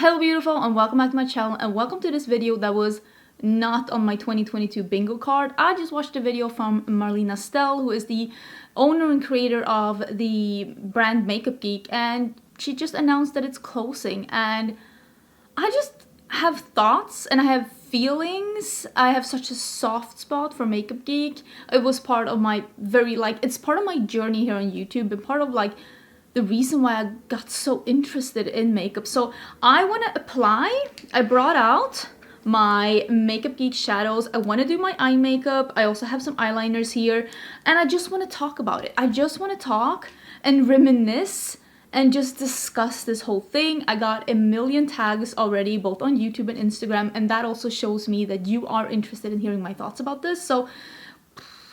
Hello beautiful and welcome back to my channel and welcome to this video that was not on my 2022 bingo card. I just watched a video from Marlena Stell, who is the owner and creator of the brand Makeup Geek, and she just announced that it's closing, and I just have thoughts and I have feelings. I have such a soft spot for Makeup Geek. It was part of my it's part of my journey here on YouTube and part of the reason why I got so interested in makeup. So I want to apply. I brought out my Makeup Geek shadows. I want to do my eye makeup. I also have some eyeliners here and I just want to talk about it. I just want to talk and reminisce and just discuss this whole thing. I got a million tags already, both on YouTube and Instagram, and that also shows me that you are interested in hearing my thoughts about this. So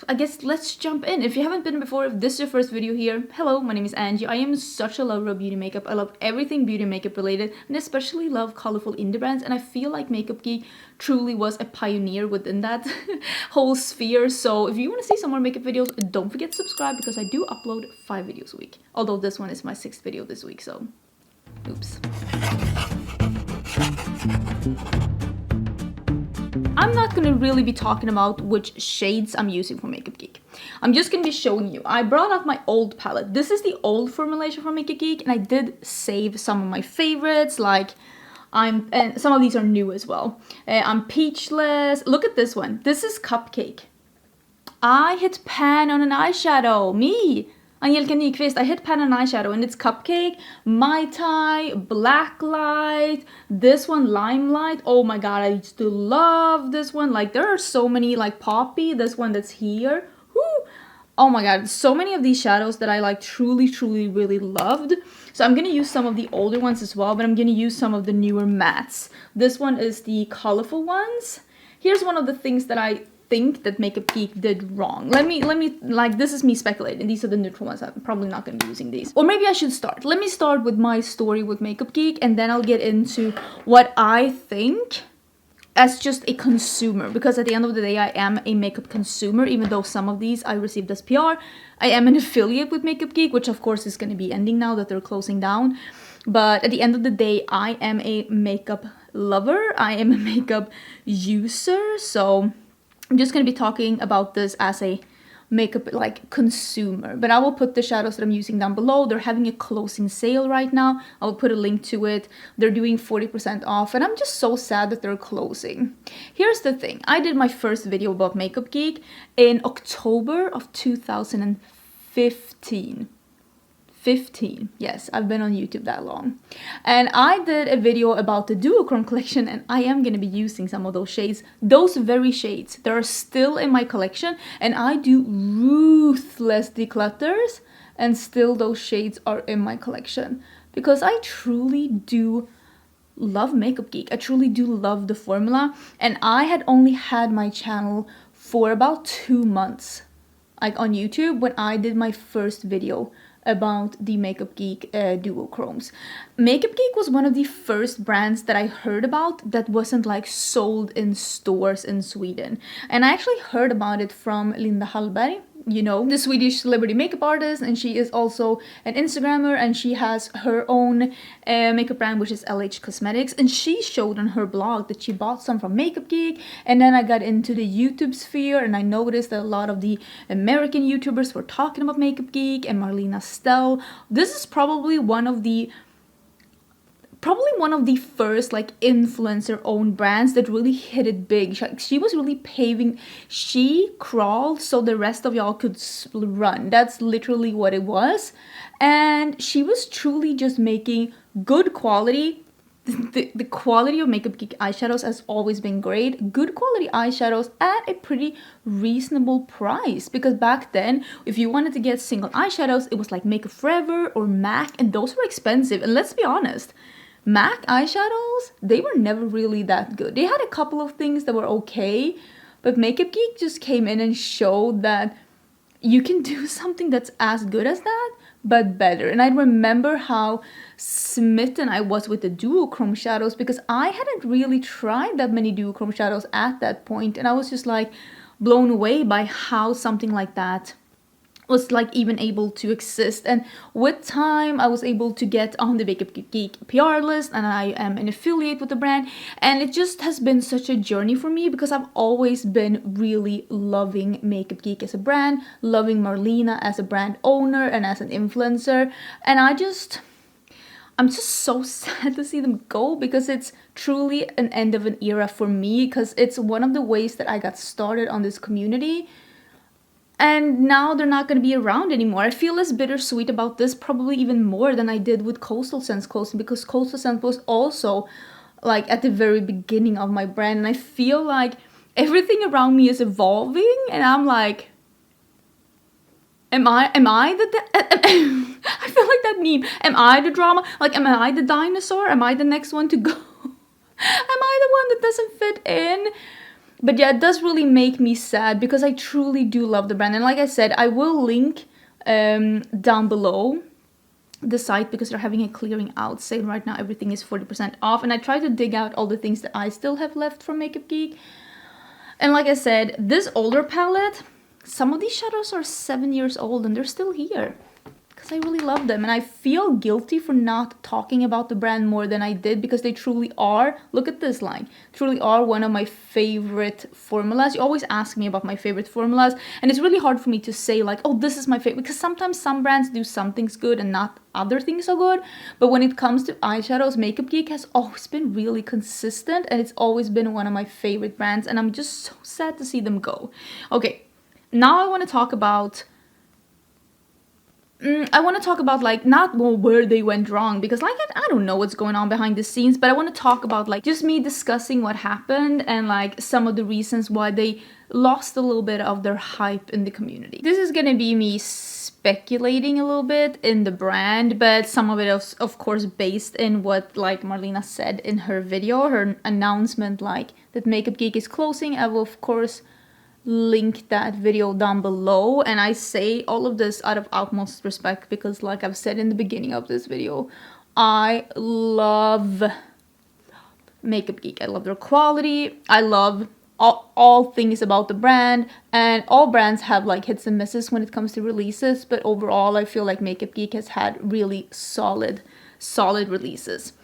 I guess let's jump in. If you haven't been before, if this is your first video here, hello, my name is Angie. I am such a lover of beauty makeup. I love everything beauty makeup related, and especially love colorful indie brands, and I feel like Makeup Geek truly was a pioneer within that whole sphere. So if you want to see some more makeup videos, don't forget to subscribe because I do upload 5 videos a week. Although this one is my 6th video this week, so oops. I'm not going to really be talking about which shades I'm using for Makeup Geek. I'm just going to be showing you. I brought out my old palette. This is the old formulation for Makeup Geek, and I did save some of my favorites, and some of these are new as well. I'm Peachless. Look at this one. This is Cupcake. I hit pan on an eyeshadow. Me, Angelica Nyqvist. I hit pan on an eyeshadow, and it's Cupcake, Mai Tai, Blacklight, this one Limelight. Oh my god, I used to love this one. Like, there are so many, like Poppy, this one that's here. Woo! Oh my god, so many of these shadows that I truly really loved. So I'm gonna use some of the older ones as well, but I'm gonna use some of the newer mattes. This one is the colorful ones. Here's one of the things that I think that Makeup Geek did wrong. Let me this is me speculating. These are the neutral ones. I'm probably not going to be using these. Or maybe I should start. Let me start with my story with Makeup Geek, and then I'll get into what I think as just a consumer, because at the end of the day I am a makeup consumer. Even though some of these I received as PR, I am an affiliate with Makeup Geek, which of course is going to be ending now that they're closing down. But at the end of the day, I am a makeup lover. I am a makeup user. So I'm just going to be talking about this as a makeup consumer. But I will put the shadows that I'm using down below. They're having a closing sale right now. I will put a link to it. They're doing 40% off, and I'm just so sad that they're closing. Here's the thing. I did my first video about Makeup Geek in October of 2015. Yes, I've been on YouTube that long. And I did a video about the Duochrome collection, and I am going to be using some of those shades. Those very shades, they're still in my collection, and I do ruthless declutters, and still those shades are in my collection. Because I truly do love Makeup Geek. I truly do love the formula, and I had only had my channel for about 2 months, on YouTube, when I did my first video about the Makeup Geek Duochromes. Makeup Geek was one of the first brands that I heard about that wasn't sold in stores in Sweden. And I actually heard about it from Linda Hallberg, you know, the Swedish celebrity makeup artist, and she is also an Instagrammer, and she has her own makeup brand, which is LH Cosmetics, and she showed on her blog that she bought some from Makeup Geek. And then I got into the YouTube sphere, and I noticed that a lot of the American YouTubers were talking about Makeup Geek and Marlena Stell. This is probably one of the first influencer owned brands that really hit it big. She was really she crawled so the rest of y'all could run. That's literally what it was. And she was truly just making good quality. The quality of Makeup Geek eyeshadows has always been great. Good quality eyeshadows at a pretty reasonable price. Because back then, if you wanted to get single eyeshadows, it was like Makeup Forever or MAC, and those were expensive. And let's be honest, MAC eyeshadows, they were never really that good. They had a couple of things that were okay, but Makeup Geek just came in and showed that you can do something that's as good as that, but better. And I remember how smitten I was with the Duochrome shadows, because I hadn't really tried that many Duochrome shadows at that point, and I was just blown away by how something like that was like even able to exist. And with time I was able to get on the Makeup Geek PR list, and I am an affiliate with the brand, and it just has been such a journey for me because I've always been really loving Makeup Geek as a brand, loving Marlena as a brand owner and as an influencer, and I'm just so sad to see them go, because it's truly an end of an era for me, because it's one of the ways that I got started on this community. And now they're not going to be around anymore. I feel less bittersweet about this, probably even more than I did with Coastal Scents closing, because Coastal Scents was also like at the very beginning of my brand. And I feel like everything around me is evolving, and I'm like, am I I feel like that meme. Am I the drama? Like, am I the dinosaur? Am I the next one to go? Am I the one that doesn't fit in? But yeah, it does really make me sad, because I truly do love the brand. And like I said, I will link down below the site, because they're having a clearing out sale right now. Everything is 40% off. And I try to dig out all the things that I still have left from Makeup Geek. And like I said, this older palette, some of these shadows are 7 years old and they're still here, because I really love them. And I feel guilty for not talking about the brand more than I did, because they truly are, look at this line, truly are one of my favorite formulas. You always ask me about my favorite formulas, and it's really hard for me to say like, oh, this is my favorite, because sometimes some brands do some things good and not other things so good. But when it comes to eyeshadows, Makeup Geek has always been really consistent, and it's always been one of my favorite brands, and I'm just so sad to see them go. Okay, now I want to talk about like, not where they went wrong, because like I don't know what's going on behind the scenes, but I want to talk about like just me discussing what happened and like some of the reasons why they lost a little bit of their hype in the community. This is gonna be me speculating a little bit in the brand, but some of it is of course based in what like Marlena said in her video, her announcement like that Makeup Geek is closing. I will of course link that video down below, and I say all of this out of utmost respect, because like I've said in the beginning of this video, I love Makeup Geek. I love their quality, I love all things about the brand, and all brands have like hits and misses when it comes to releases, but overall I feel like Makeup Geek has had really solid releases.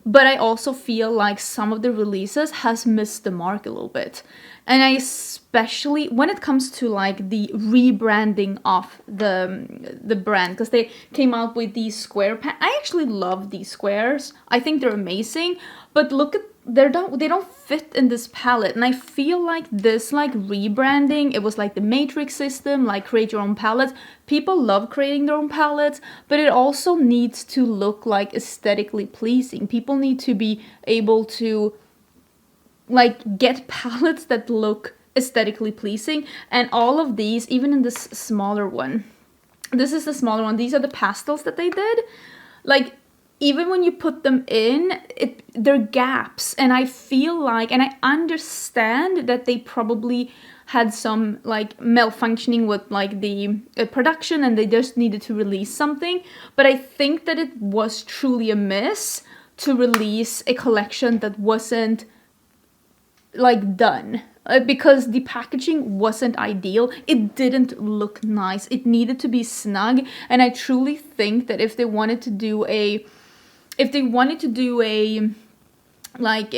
But I also feel like some of the releases has missed the mark a little bit. And I especially when it comes to like the rebranding of the brand, because they came out with these square I actually love these squares. I think they're amazing, but look at they don't fit in this palette. And I feel like this like rebranding, it was like the matrix system, like create your own palettes. People love creating their own palettes, but it also needs to look like aesthetically pleasing. People need to be able to like get palettes that look aesthetically pleasing. And all of these, even in this smaller one, this is the smaller one, these are the pastels that they did, like even when you put them in, there are gaps. And I feel like, and I understand that they probably had some like malfunctioning with like the production, and they just needed to release something. But I think that it was truly a miss to release a collection that wasn't like done, because the packaging wasn't ideal. It didn't look nice. It needed to be snug. And I truly think that if they wanted to do a like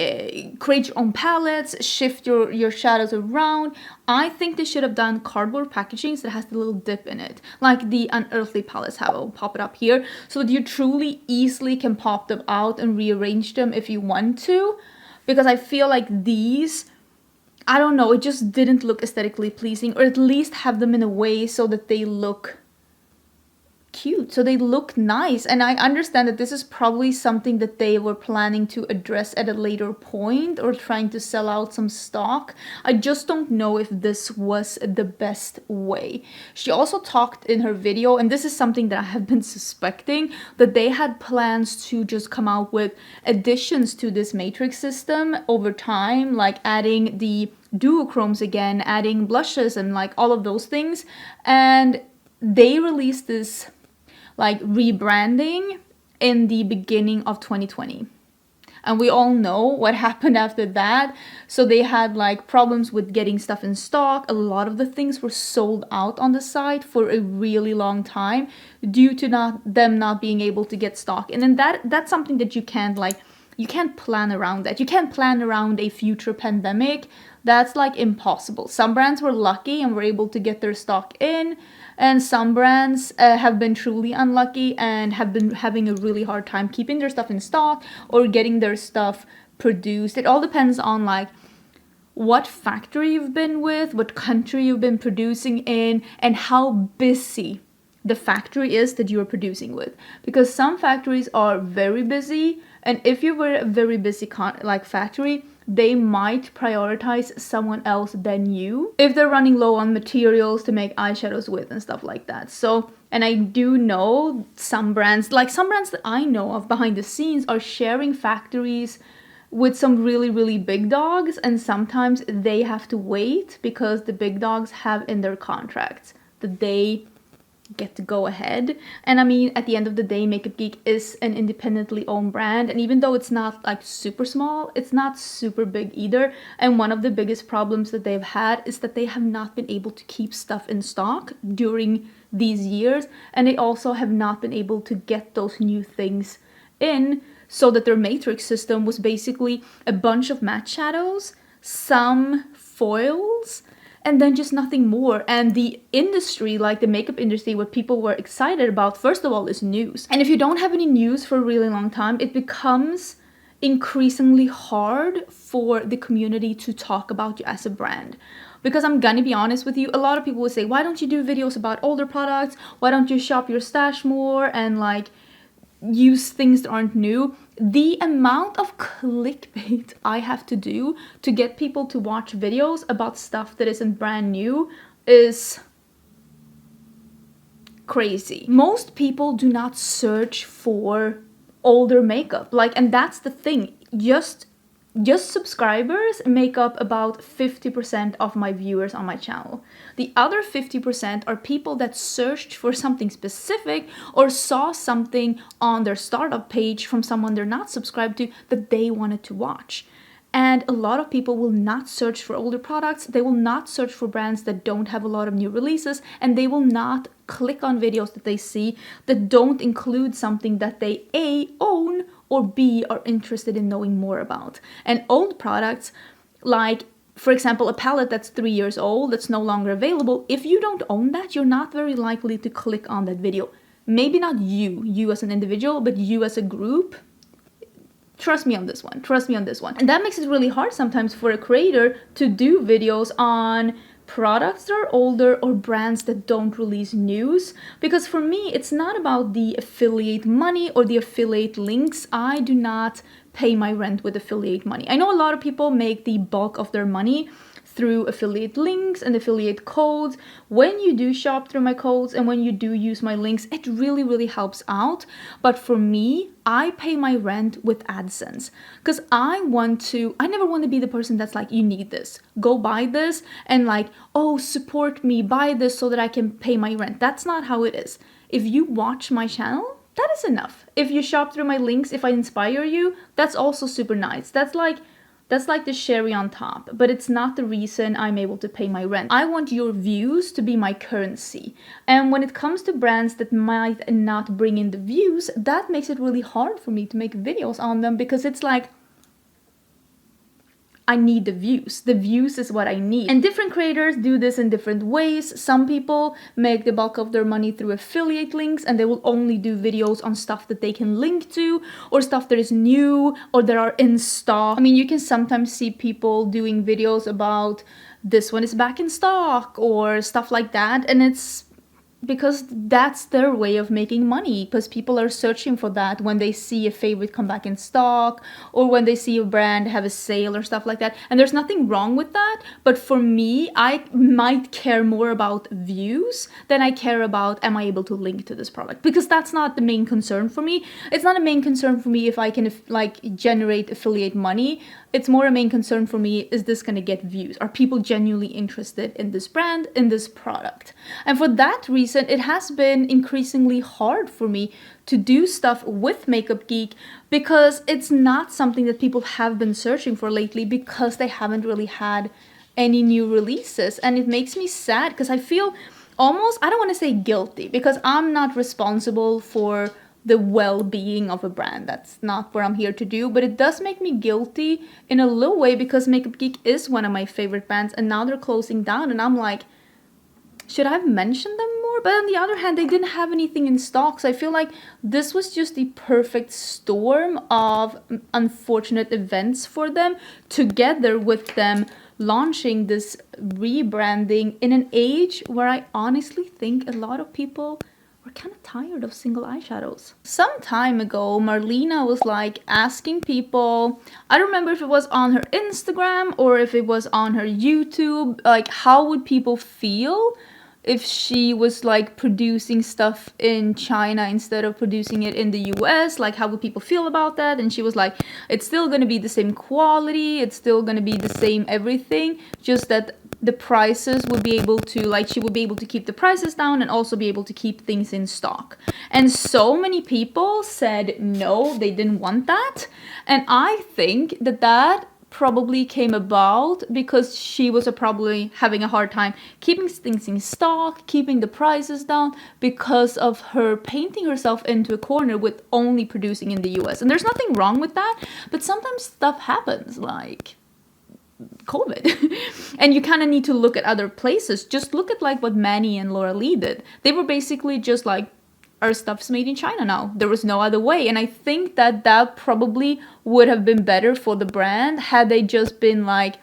create your own palettes, shift your shadows around, I think they should have done cardboard packagings that has the little dip in it, like the Unearthly palettes have. I'll pop it up here so that you truly easily can pop them out and rearrange them if you want to. Because I feel like these, I don't know, it just didn't look aesthetically pleasing, or at least have them in a way so that they look cute, so they look nice. And I understand that this is probably something that they were planning to address at a later point, or trying to sell out some stock. I just don't know if this was the best way. She also talked in her video, and this is something that I have been suspecting, that they had plans to just come out with additions to this matrix system over time, like adding the duochromes again, adding blushes and like all of those things. And they released this like rebranding in the beginning of 2020. and we all know what happened after that. So they had like problems with getting stuff in stock. A lot of the things were sold out on the site for a really long time due to them not being able to get stock. And then that's something that you can't plan around that. You can't plan around a future pandemic. That's like impossible. Some brands were lucky and were able to get their stock in, and some brands have been truly unlucky and have been having a really hard time keeping their stuff in stock or getting their stuff produced. It all depends on like what factory you've been with, what country you've been producing in, and how busy the factory is that you're producing with. Because some factories are very busy, and if you were a very busy factory, they might prioritize someone else than you if they're running low on materials to make eyeshadows with and stuff like that. So, and I do know some brands that I know of behind the scenes are sharing factories with some really, really big dogs, and sometimes they have to wait because the big dogs have in their contracts that they get to go ahead. And I mean, at the end of the day, Makeup Geek is an independently owned brand, and even though it's not like super small, it's not super big either. And one of the biggest problems that they've had is that they have not been able to keep stuff in stock during these years, and they also have not been able to get those new things in, so that their matrix system was basically a bunch of matte shadows, some foils, and then just nothing more. And the industry, like the makeup industry, what people were excited about, first of all, is news. And if you don't have any news for a really long time, it becomes increasingly hard for the community to talk about you as a brand. Because I'm gonna be honest with you, a lot of people will say, why don't you do videos about older products? Why don't you shop your stash more and like use things that aren't new? The amount of clickbait I have to do to get people to watch videos about stuff that isn't brand new is crazy. Most people do not search for older makeup, and that's the thing. Just subscribers make up about 50% of my viewers on my channel. The other 50% are people that searched for something specific or saw something on their startup page from someone they're not subscribed to that they wanted to watch. And a lot of people will not search for older products, they will not search for brands that don't have a lot of new releases, and they will not click on videos that they see that don't include something that they A, own, or B, are interested in knowing more about. And old products, like for example a palette that's 3 years old that's no longer available, if you don't own that, you're not very likely to click on that video. Maybe not you as an individual, but you as a group. Trust me on this one. And that makes it really hard sometimes for a creator to do videos on products that are older or brands that don't release news. Because for me, it's not about the affiliate money or the affiliate links. I do not pay my rent with affiliate money. I know a lot of people make the bulk of their money through affiliate links and affiliate codes. When you do shop through my codes and when you do use my links, it really, really helps out. But for me, I pay my rent with AdSense because I never want to be the person that's like, you need this, go buy this, and like, oh, support me, buy this so that I can pay my rent. That's not how it is. If you watch my channel, that is enough. If you shop through my links, if I inspire you, that's also super nice. That's like the cherry on top, but it's not the reason I'm able to pay my rent. I want your views to be my currency. And when it comes to brands that might not bring in the views, that makes it really hard for me to make videos on them, because it's like, I need the views. The views is what I need. And different creators do this in different ways. Some people make the bulk of their money through affiliate links, and they will only do videos on stuff that they can link to, or stuff that is new or that are in stock. I mean, you can sometimes see people doing videos about this one is back in stock or stuff like that, and it's because that's their way of making money, because people are searching for that when they see a favorite come back in stock or when they see a brand have a sale or stuff like that. And there's nothing wrong with that, but for me, I might care more about views than I care about, am I able to link to this product? Because that's not the main concern for me. It's not a main concern for me if I can generate affiliate money. It's more a main concern for me, is this gonna get views? Are people genuinely interested in this brand, in this product? And for that reason, reason, it has been increasingly hard for me to do stuff with Makeup Geek because it's not something that people have been searching for lately because they haven't really had any new releases. And it makes me sad because I feel almost, I don't want to say guilty because I'm not responsible for the well-being of a brand. That's not what I'm here to do, but it does make me guilty in a little way because Makeup Geek is one of my favorite brands and now they're closing down and I'm like, should I have mentioned them more? But on the other hand, they didn't have anything in stock, so I feel like this was just the perfect storm of unfortunate events for them, together with them launching this rebranding in an age where I honestly think a lot of people were kind of tired of single eyeshadows. Some time ago, Marlena was like asking people, I don't remember if it was on her Instagram or if it was on her YouTube, like how would people feel if she was like producing stuff in China instead of producing it in the US, like how would people feel about that? And she was like, it's still gonna be the same quality, it's still gonna be the same everything, just that the prices would be able to, like, she would be able to keep the prices down and also be able to keep things in stock. And so many people said no, they didn't want that. And I think that that probably came about because she was probably having a hard time keeping things in stock, keeping the prices down because of her painting herself into a corner with only producing in the US. And there's nothing wrong with that, but sometimes stuff happens like COVID and you kind of need to look at other places. Just look at like what Manny and Laura Lee did. They were basically just like, our stuff's made in China now. There was no other way. And I think that that probably would have been better for the brand had they just been like,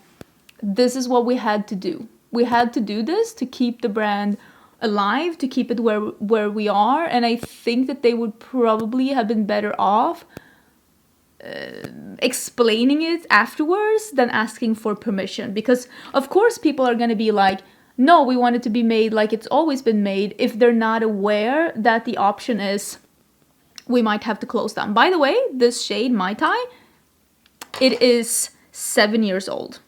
this is what we had to do. We had to do this to keep the brand alive, to keep it where we are. And I think that they would probably have been better off explaining it afterwards than asking for permission. Because of course people are going to be like, no, we want it to be made like it's always been made, if they're not aware that the option is we might have to close down. By the way, this shade, Mai Tai, it is 7 years old.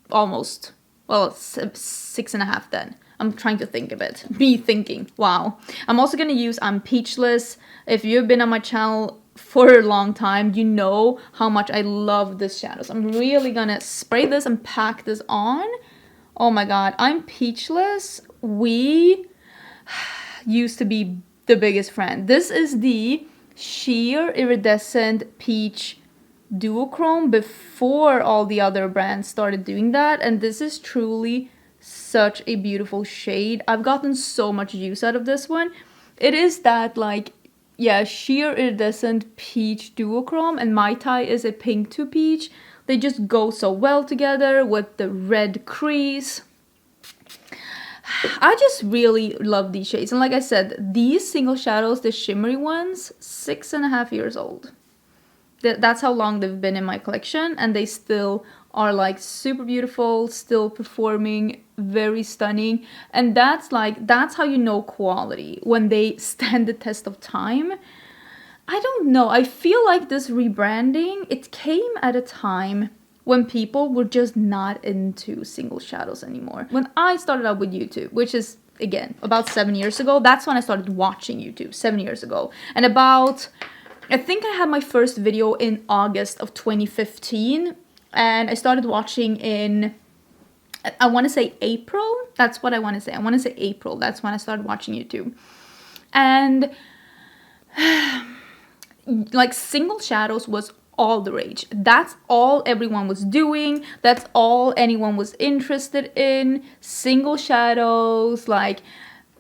Almost. Well, it's 6.5 then. I'm trying to think of it. Me thinking. Wow. I'm also going to use Peachless. If you've been on my channel for a long time, you know how much I love this shadows. I'm really going to spray this and pack this on. Oh my god, Peachless. We used to be the biggest friend. This is the sheer iridescent peach duochrome before all the other brands started doing that, and this is truly such a beautiful shade. I've gotten so much use out of this one. It is that like, yeah, sheer iridescent peach duochrome, and Mai Tai is a pink to peach. They just go so well together with the red crease. I just really love these shades. And like I said, these single shadows, the shimmery ones, 6.5 years old. That's how long they've been in my collection. And they still are like super beautiful, still performing, very stunning. And that's how you know quality, when they stand the test of time. I don't know, I feel like this rebranding, it came at a time when people were just not into single shadows anymore. When I started out with YouTube, which is, again, about 7 years ago, that's when I started watching YouTube, 7 years ago. And I think I had my first video in August of 2015, and I started watching in, I want to say April, that's what I want to say. I want to say April, that's when I started watching YouTube. And like single shadows was all the rage. That's all everyone was doing. That's all anyone was interested in. Single shadows, like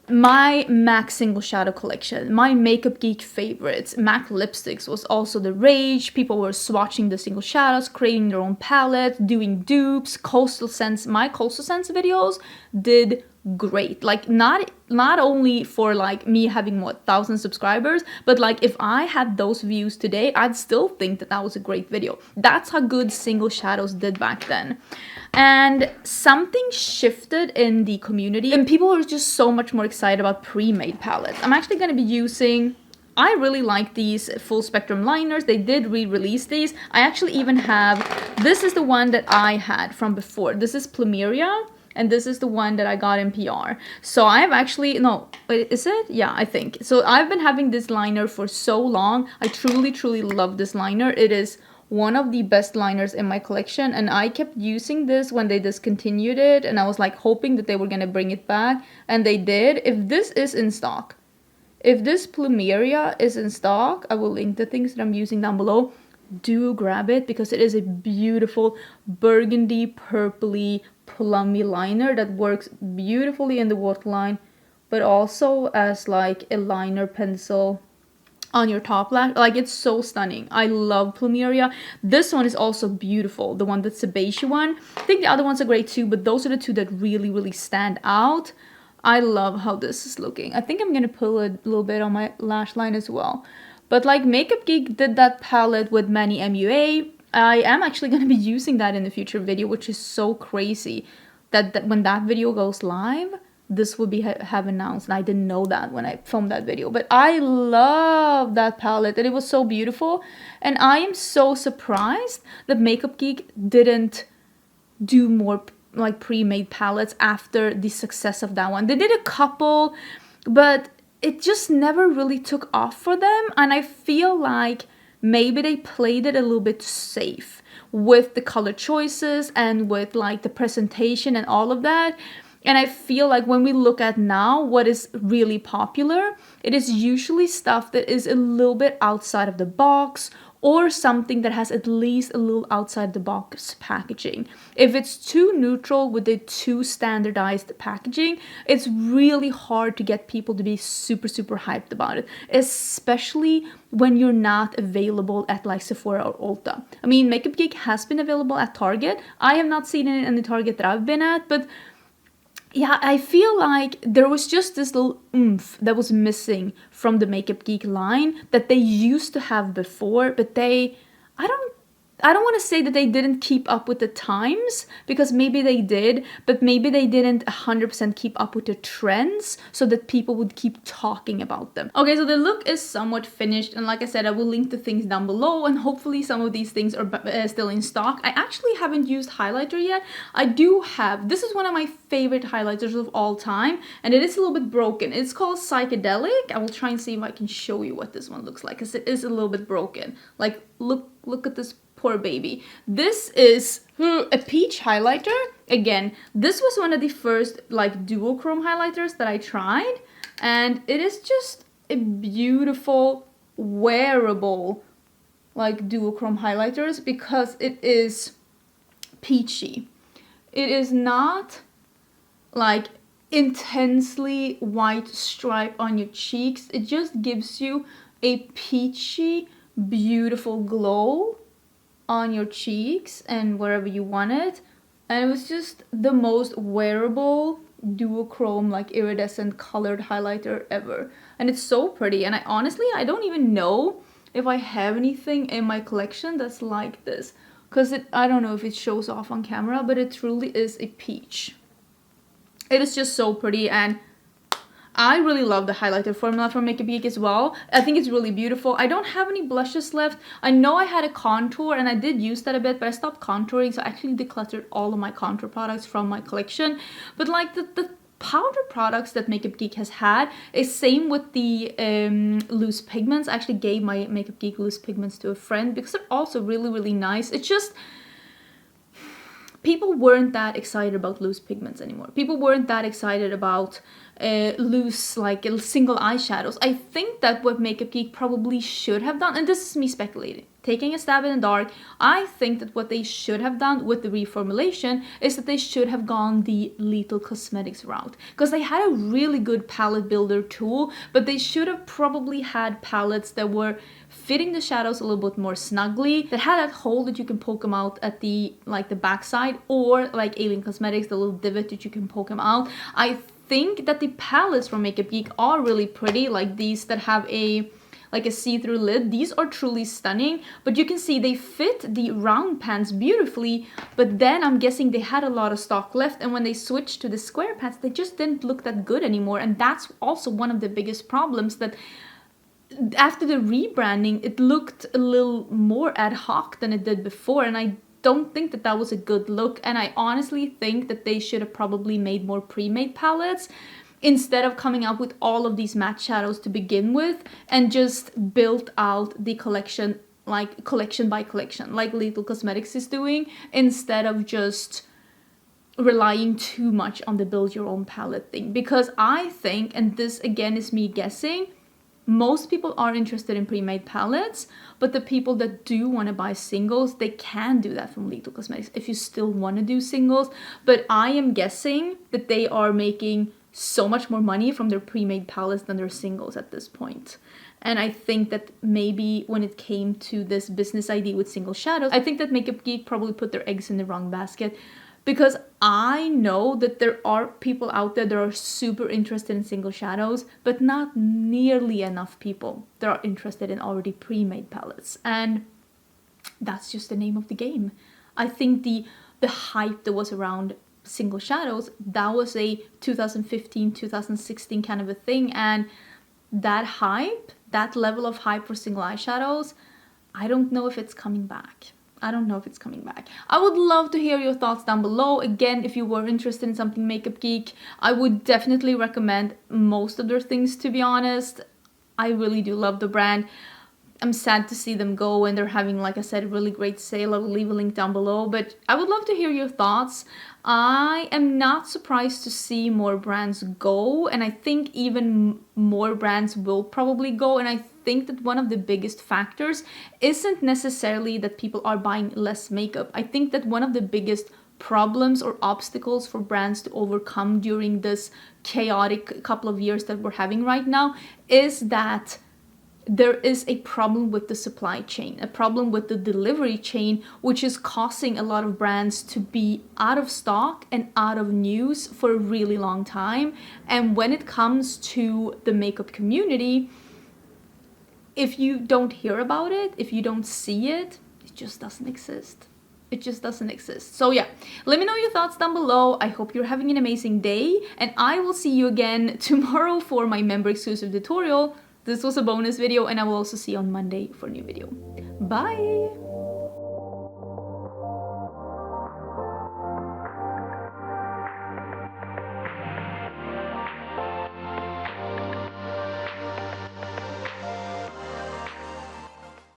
my MAC single shadow collection, my Makeup Geek favorites, MAC lipsticks was also the rage. People were swatching the single shadows, creating their own palette, doing dupes, Coastal Scents. My Coastal Scents videos did great. Like not only for like me having 1,000 subscribers, but like if I had those views today, I'd still think that that was a great video. That's how good single shadows did back then. And something shifted in the community and people were just so much more excited about pre-made palettes. I'm actually going to be using, I really like these full spectrum liners. They did re-release these. I actually even have, this is the one that I had from before. This is Plumeria. And this is the one that I got in PR. So I've actually, no, wait, is it? Yeah, I think. So I've been having this liner for so long. I truly, truly love this liner. It is one of the best liners in my collection, and I kept using this when they discontinued it, and I was like hoping that they were gonna bring it back, and they did. If this is in stock, if this Plumeria is in stock, I will link the things that I'm using down below. Do grab it because it is a beautiful burgundy, purpley, plummy liner that works beautifully in the waterline, but also as like a liner pencil on your top lash. Like, it's so stunning. I love Plumeria. This one is also beautiful, the one that's the beige one. I think the other ones are great too, but those are the two that really, really stand out. I love how this is looking. I think I'm gonna pull a little bit on my lash line as well. But like, Makeup Geek did that palette with Many MUA. I am actually going to be using that in the future video, which is so crazy that when that video goes live, this will be have announced. And I didn't know that when I filmed that video. But I love that palette, and it was so beautiful. And I am so surprised that Makeup Geek didn't do more like pre-made palettes after the success of that one. They did a couple, but it just never really took off for them, and I feel like maybe they played it a little bit safe with the color choices and with like the presentation and all of that. And I feel like when we look at now what is really popular, it is usually stuff that is a little bit outside of the box, or something that has at least a little outside the box packaging. If it's too neutral with the too standardized packaging, it's really hard to get people to be super, super hyped about it, especially when you're not available at like Sephora or Ulta. I mean, Makeup Geek has been available at Target. I have not seen it in the Target that I've been at, but yeah, I feel like there was just this little oomph that was missing from the Makeup Geek line that they used to have before, but I don't want to say that they didn't keep up with the times, because maybe they did, but maybe they didn't 100% keep up with the trends so that people would keep talking about them. Okay, so the look is somewhat finished, and like I said, I will link the things down below, and hopefully some of these things are still in stock. I actually haven't used highlighter yet. I do have, this is one of my favorite highlighters of all time, and it is a little bit broken. It's called Psychedelic. I will try and see if I can show you what this one looks like, because it is a little bit broken. Like, look at this poor baby. This is a peach highlighter. Again, this was one of the first like duochrome highlighters that I tried, and it is just a beautiful wearable like duochrome highlighters because it is peachy. It is not like intensely white stripe on your cheeks. It just gives you a peachy, beautiful glow on your cheeks and wherever you want it. And it was just the most wearable duochrome like iridescent colored highlighter ever, and it's so pretty. And I don't even know if I have anything in my collection that's like this, because I don't know if it shows off on camera, but it truly is a peach. It is just so pretty, and I really love the highlighter formula from Makeup Geek as well. I think it's really beautiful. I don't have any blushes left. I know I had a contour and I did use that a bit, but I stopped contouring, so I actually decluttered all of my contour products from my collection. But like the powder products that Makeup Geek has had is same with the loose pigments. I actually gave my Makeup Geek loose pigments to a friend because they're also really, really nice. It's just, people weren't that excited about loose pigments anymore. People weren't that excited about loose like single eyeshadows. I think that what Makeup Geek probably should have done, and this is me speculating, taking a stab in the dark, I think that what they should have done with the reformulation is that they should have gone the Lethal Cosmetics route, because they had a really good palette builder tool, but they should have probably had palettes that were fitting the shadows a little bit more snugly, that had that hole that you can poke them out at the like the backside, or like Alien Cosmetics, the little divot that you can poke them out. I think that the palettes from Makeup Geek are really pretty, like these that have a see-through lid. These are truly stunning, but you can see they fit the round pans beautifully, but then I'm guessing they had a lot of stock left, and when they switched to the square pans, they just didn't look that good anymore. And that's also one of the biggest problems, that after the rebranding, it looked a little more ad hoc than it did before, and I don't think that that was a good look, and I honestly think that they should have probably made more pre-made palettes instead of coming up with all of these matte shadows to begin with, and just built out the collection like collection by collection, like Lethal Cosmetics is doing, instead of just relying too much on the build your own palette thing. Because I think, and this again is me guessing, most people are interested in pre-made palettes, but the people that do want to buy singles, they can do that from Lethal Cosmetics if you still want to do singles. But I am guessing that they are making so much more money from their pre-made palettes than their singles at this point. And I think that maybe when it came to this business idea with single shadows, I think that Makeup Geek probably put their eggs in the wrong basket, because I know that there are people out there that are super interested in single shadows, but not nearly enough people that are interested in already pre-made palettes. And that's just the name of the game. I think the hype that was around single shadows, that was a 2015, 2016 kind of a thing. And that hype, that level of hype for single eyeshadows, I don't know if it's coming back. I don't know if it's coming back. I would love to hear your thoughts down below. Again, if you were interested in something Makeup Geek, I would definitely recommend most of their things, to be honest. I really do love the brand. I'm sad to see them go, and they're having, like I said, a really great sale. I will leave a link down below, but I would love to hear your thoughts. I am not surprised to see more brands go, and I think even more brands will probably go. And I think that one of the biggest factors isn't necessarily that people are buying less makeup. I think that one of the biggest problems or obstacles for brands to overcome during this chaotic couple of years that we're having right now is that there is a problem with the supply chain, a problem with the delivery chain, which is causing a lot of brands to be out of stock and out of news for a really long time. And when it comes to the makeup community, if you don't hear about it, if you don't see it, it just doesn't exist. It just doesn't exist. So yeah, let me know your thoughts down below. I hope you're having an amazing day, and I will see you again tomorrow for my member exclusive tutorial. This was a bonus video, and I will also see you on Monday for a new video. Bye!